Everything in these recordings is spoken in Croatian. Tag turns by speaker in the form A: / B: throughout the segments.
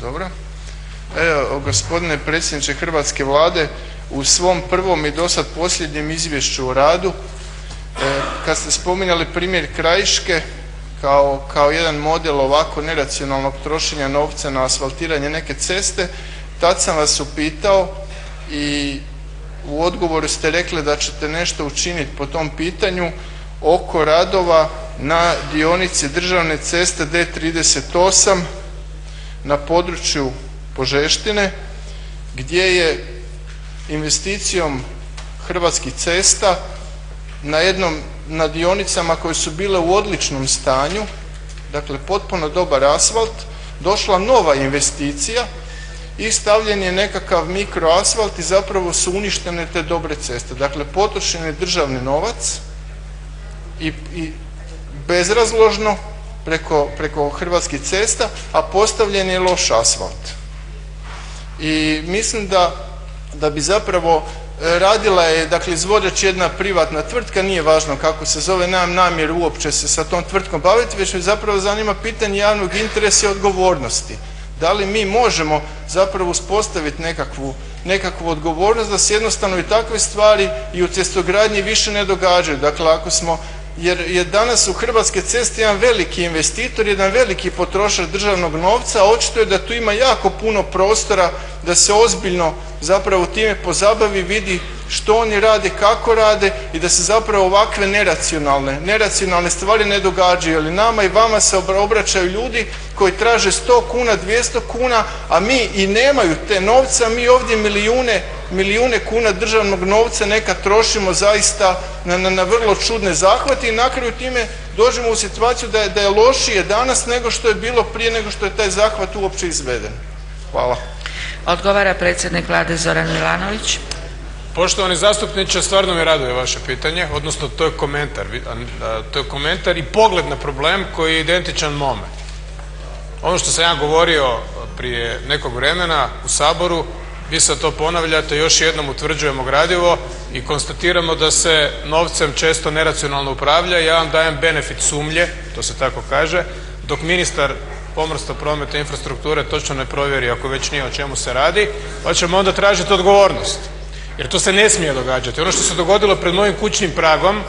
A: Dobro. Evo, gospodine predsjedniče Hrvatske Vlade, u svom prvom i dosad posljednjem izvješću o radu, kad ste spominjali primjer Krajiške kao jedan model ovako neracionalnog trošenja novca na asfaltiranje neke ceste, tad sam vas upitao i u odgovoru ste rekli da ćete nešto učiniti po tom pitanju oko radova na dionici državne ceste D38 na području Požeštine, gdje je investicijom Hrvatskih cesta na dionicama koje su bile u odličnom stanju, dakle potpuno dobar asfalt, došla nova investicija i stavljen je nekakav mikroasfalt i zapravo su uništene te dobre ceste. Dakle, potrošen je državni novac i bezrazložno preko Hrvatskih cesta, a postavljen je loš asfalt. I mislim da bi zapravo radila je, dakle izvođač jedna privatna tvrtka, nije važno kako se zove, nemam namjeru uopće se sa tom tvrtkom baviti, već me zapravo zanima pitanje javnog interesa i odgovornosti. Da li mi možemo zapravo uspostaviti nekakvu odgovornost da se jednostavno i takve stvari i u cestogradnji više ne događaju. Dakle, ako smo, jer je danas u Hrvatske ceste jedan veliki investitor, jedan veliki potrošač državnog novca, a očito je da tu ima jako puno prostora da se ozbiljno zapravo time pozabavi, vidi što oni rade, kako rade i da se zapravo ovakve neracionalne stvari ne događaju. Jer nama i vama se obraćaju ljudi koji traže 100 kuna, 200 kuna, a mi i nemaju te novce, a mi ovdje milijune kuna državnog novca nekad trošimo zaista na vrlo čudne zahvate i na kraju time dođemo u situaciju da je lošije danas nego što je bilo prije nego što je taj zahvat uopće izveden. Hvala.
B: Odgovara predsjednik Vlade Zoran Milanović.
C: Poštovani zastupniče, stvarno me raduje vaše pitanje, odnosno to je komentar i pogled na problem koji je identičan mome. Ono što sam ja govorio prije nekog vremena u Saboru, vi sad to ponavljate, još jednom utvrđujemo gradivo i konstatiramo da se novcem često neracionalno upravlja. Ja vam dajem benefit sumnje, to se tako kaže, dok ministar pomorstva, prometa i infrastrukture točno ne provjeri, ako već nije, o čemu se radi, pa ćemo onda tražiti odgovornost. Jer to se ne smije događati. Ono što se dogodilo pred mojim kućnim pragom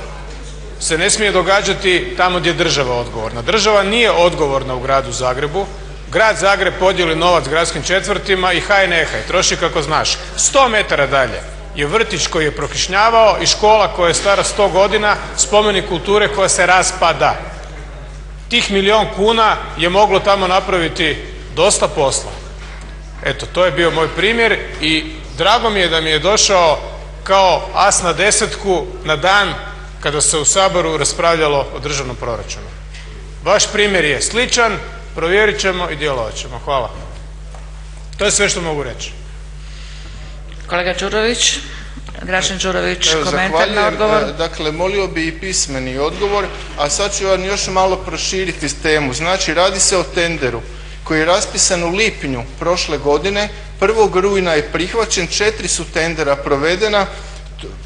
C: se ne smije događati tamo gdje je država odgovorna. Država nije odgovorna u gradu Zagrebu. Grad Zagreb podijeli novac gradskim četvrtima i haj nehaj, troši kako znaš. 100 metara dalje je vrtić koji je prokišnjavao i škola koja je stara 100 godina, spomenik kulture koja se raspada. Tih 1 milijun kuna je moglo tamo napraviti dosta posla. Eto, to je bio moj primjer i drago mi je da mi je došao kao as na desetku na dan kada se u Saboru raspravljalo o državnom proračunu. Vaš primjer je sličan, provjerit ćemo i djelovat ćemo. Hvala. To je sve što mogu reći.
B: Kolega Đurović, Dražen Đurović, komentar na odgovor.
A: Dakle, molio bi i pismeni odgovor, a sad ću vam još malo proširiti temu. Znači, radi se o tenderu koji je raspisan u lipnju prošle godine, 1. rujna je prihvaćen, 4 su tendera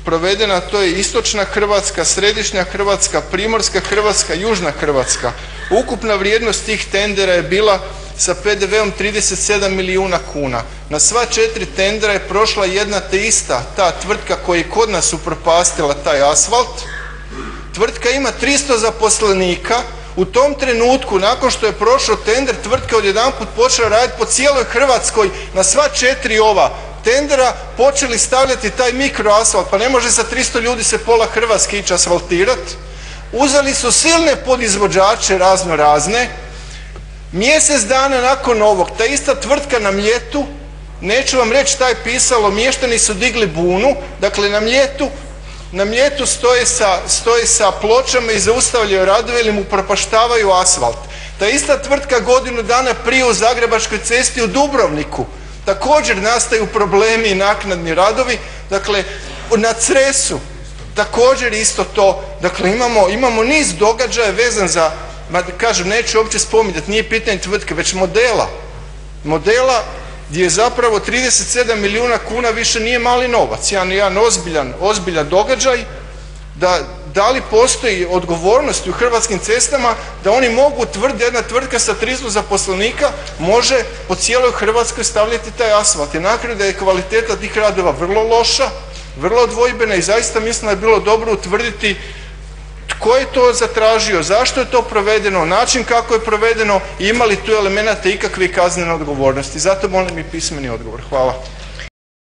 A: provedena, to je istočna Hrvatska, središnja Hrvatska, primorska Hrvatska, južna Hrvatska. Ukupna vrijednost tih tendera je bila sa PDV-om 37 milijuna kuna. Na sva 4 tendera je prošla jedna te ista ta tvrtka koja je kod nas upropastila taj asfalt. Tvrtka ima 300 zaposlenika. U tom trenutku, nakon što je prošao tender, tvrtka odjedanput počela raditi po cijeloj Hrvatskoj na sva 4 ova tendera, počeli stavljati taj mikroasfalt. Pa ne može sa 300 ljudi se pola Hrvatske ići asfaltirati. Uzeli su silne podizvođače razne. Mjesec dana nakon ovog, ta ista tvrtka na Mljetu, neću vam reći šta je pisalo, mještani su digli bunu, dakle na Mljetu stoje sa pločama i zaustavljaju radove ili mu propaštavaju asfalt. Ta ista tvrtka godinu dana prije u Zagrebačkoj cesti u Dubrovniku također nastaju problemi i naknadni radovi. Dakle, na Cresu također isto to. Dakle, imamo niz događaja vezan za, kažem, neću uopće spominjati, nije pitanje tvrtke, već modela gdje je zapravo 37 milijuna kuna više nije mali novac. Jedan ozbiljan događaj da li postoji odgovornost u Hrvatskim cestama da oni mogu utvrditi, jedna tvrtka sa 300 zaposlenika može po cijeloj Hrvatskoj stavljati taj asfalt. I na kraju da je kvaliteta tih radova vrlo loša, vrlo dvojbena i zaista mislim da je bilo dobro utvrditi tko je to zatražio, zašto je to provedeno, način kako je provedeno i ima li tu elemenata ikakve kaznene odgovornosti. Zato molim i pismeni odgovor. Hvala.